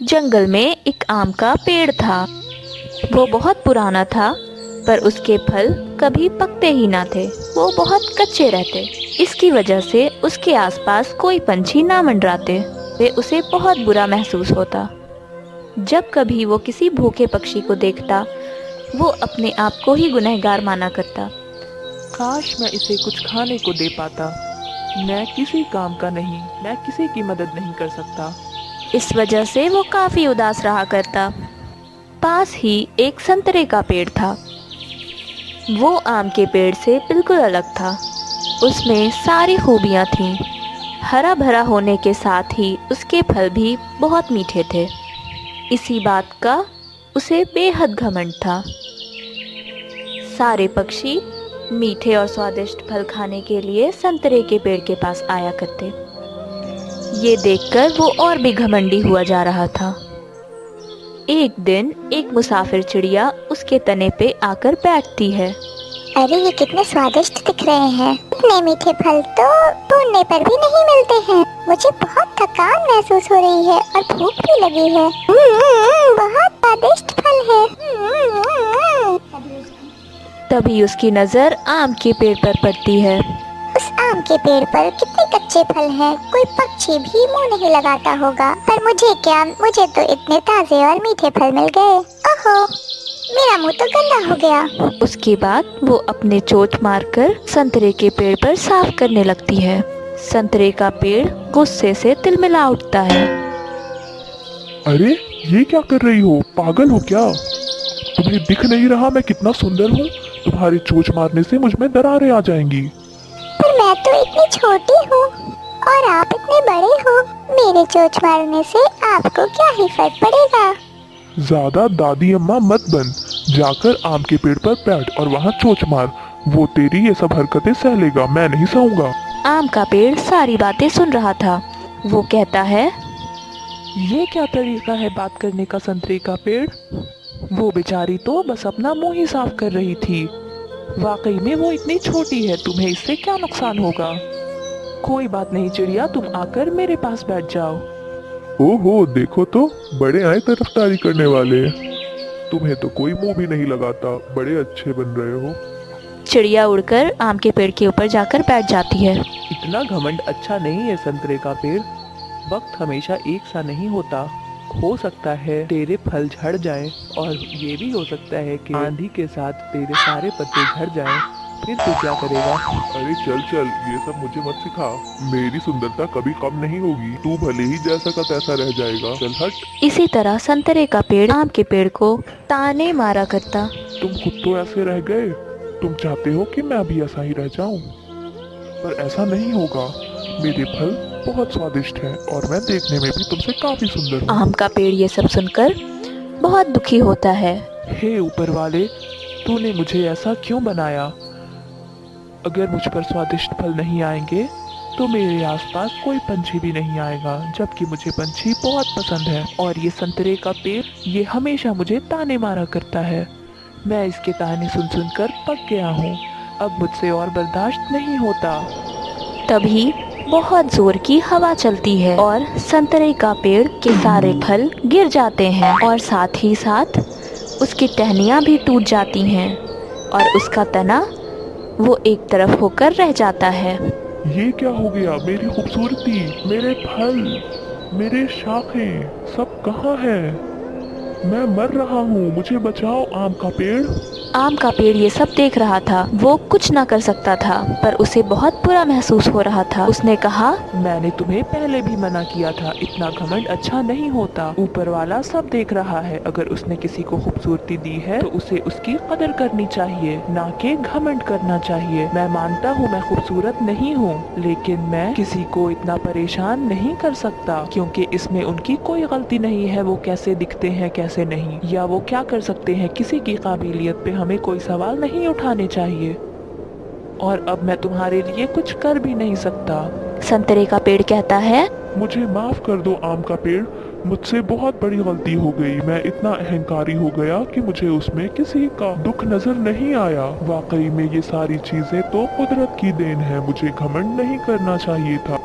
जंगल में एक आम का पेड़ था। वो बहुत पुराना था, पर उसके फल कभी पकते ही ना थे। वो बहुत कच्चे रहते। इसकी वजह से उसके आसपास कोई पंछी ना मंडराते। वे उसे बहुत बुरा महसूस होता। जब कभी वो किसी भूखे पक्षी को देखता, वो अपने आप को ही गुनहगार माना करता। काश मैं इसे कुछ खाने को दे पाता। मैं किसी काम का नहीं, मैं किसी की मदद नहीं कर सकता। इस वजह से वो काफी उदास रहा करता। पास ही एक संतरे का पेड़ था। वो आम के पेड़ से बिल्कुल अलग था। उसमें सारी खूबियाँ थीं। हरा भरा होने के साथ ही उसके फल भी बहुत मीठे थे। इसी बात का उसे बेहद घमंड था। सारे पक्षी मीठे और स्वादिष्ट फल खाने के लिए संतरे के पेड़ के पास आया करते। ये देखकर वो और भी घमंडी हुआ जा रहा था। एक दिन एक मुसाफिर चिड़िया उसके तने पे आकर बैठती है। अरे ये कितने स्वादिष्ट दिख रहे हैं। इतने मीठे फल तो ढूंढने पर भी नहीं मिलते हैं। मुझे बहुत थकान महसूस हो रही है और भूख भी लगी है। बहुत स्वादिष्ट फल है। तभी उसकी नजर आम के पेड़ पर पड़ती है। उस आम के पेड़ पर कितने कच्चे फल हैं। कोई पक्षी भी मुंह नहीं लगाता होगा। पर मुझे क्या, मुझे तो इतने ताजे और मीठे फल मिल गए। ओहो, मेरा मुंह तो गंदा हो गया। उसके बाद वो अपने चोंच मारकर संतरे के पेड़ पर साफ करने लगती है। संतरे का पेड़ गुस्से से तिलमिला उठता है। अरे ये क्या कर रही हो? पागल हो क्या? तुम्हें दिख नहीं रहा मैं कितना सुंदर हूँ? तुम्हारी चोंच मारने से मुझ में दरारें आ जाएंगी। पर मैं तो इतनी छोटी हूँ और आप इतने बड़े हो। मेरे चोंच मारने से आपको क्या ही फर्क पड़ेगा। ज्यादा दादी अम्मा मत बन। जाकर आम के पेड़ पर बैठ और वहाँ चोंच मार। वो तेरी ये सब हरकतें सह लेगा, मैं नहीं सहूंगा। आम का पेड़ सारी बातें सुन रहा था। वो कहता है, ये क्या तरीका है बात करने का संतरे का पेड़? वो बेचारी तो बस अपना मुंह ही साफ कर रही थी। वाकई में वो इतनी छोटी है, तुम्हें इससे क्या नुकसान होगा? कोई बात नहीं चिड़िया, तुम आकर मेरे पास बैठ जाओ। ओहो देखो तो, बड़े आए तरफदारी करने वाले। तुम्हें तो कोई मुंह भी नहीं लगाता। बड़े अच्छे बन रहे हो। चिड़िया उड़कर आम के पेड़ के ऊपर जाकर बैठ जाती है। इतना घमंड अच्छा नहीं है संतरे का पेड़। वक्त हमेशा एक सा नहीं होता। हो सकता है तेरे फल झड़ जाएं, और ये भी हो सकता है कि आंधी के साथ तेरे सारे पत्ते झड़ जाएं। फिर तू क्या करेगा? अरे चल चल, ये सब मुझे मत सिखा। मेरी सुंदरता कभी कम नहीं होगी। तू भले ही जैसा का तैसा रह जाएगा। चल हट। इसी तरह संतरे का पेड़ आम के पेड़ को ताने मारा करता। तुम खुद तो ऐसे रह गए। तुम चाहते हो कि मैं भी ऐसा ही रह जाऊं, पर ऐसा नहीं होगा। मेरे फल बहुत स्वादिष्ट हैं और मैं देखने में भी तुमसे काफी सुंदर हूँ। आम का पेड़ ये सब सुनकर बहुत दुखी होता है। हे ऊपर वाले, तूने मुझे ऐसा क्यों बनाया? अगर मुझ पर स्वादिष्ट फल नहीं आएंगे तो मेरे आसपास कोई पंछी भी नहीं आएगा, जबकि मुझे पंछी बहुत पसंद है। और ये संतरे का पेड़, ये हमेशा मुझे ताने मारा करता है। मैं इसके ताने सुन सुन कर पक गया हूँ। अब मुझसे और बर्दाश्त नहीं होता। तभी बहुत जोर की हवा चलती है और संतरे का पेड़ के सारे फल गिर जाते हैं और साथ ही साथ उसकी टहनियाँ भी टूट जाती हैं और उसका तना वो एक तरफ होकर रह जाता है। ये क्या हो गया? मेरी खूबसूरती, मेरे फल, मेरे शाखें सब कहाँ है? मैं मर रहा हूँ, मुझे बचाओ आम का पेड़। आम का पेड़ ये सब देख रहा था। वो कुछ ना कर सकता था, पर उसे बहुत बुरा महसूस हो रहा था। उसने कहा, मैंने तुम्हें पहले भी मना किया था, इतना घमंड अच्छा नहीं होता। ऊपर वाला सब देख रहा है। अगर उसने किसी को खूबसूरती दी है तो उसे उसकी कदर करनी चाहिए, ना कि घमंड करना चाहिए। मैं मानता हूँ मैं खूबसूरत नहीं हूँ, लेकिन मैं किसी को इतना परेशान नहीं कर सकता, क्योंकि इसमें उनकी कोई गलती नहीं है। वो कैसे दिखते हैं कैसे नहीं, या वो क्या कर सकते हैं, किसी की काबिलियत पे हमें कोई सवाल नहीं उठाने चाहिए। और अब मैं तुम्हारे लिए कुछ कर भी नहीं सकता। संतरे का पेड़ कहता है, मुझे माफ कर दो आम का पेड़। मुझसे बहुत बड़ी गलती हो गई। मैं इतना अहंकारी हो गया कि मुझे उसमें किसी का दुख नजर नहीं आया। वाकई में ये सारी चीजें तो कुदरत की देन है। मुझे घमंड नहीं करना चाहिए था।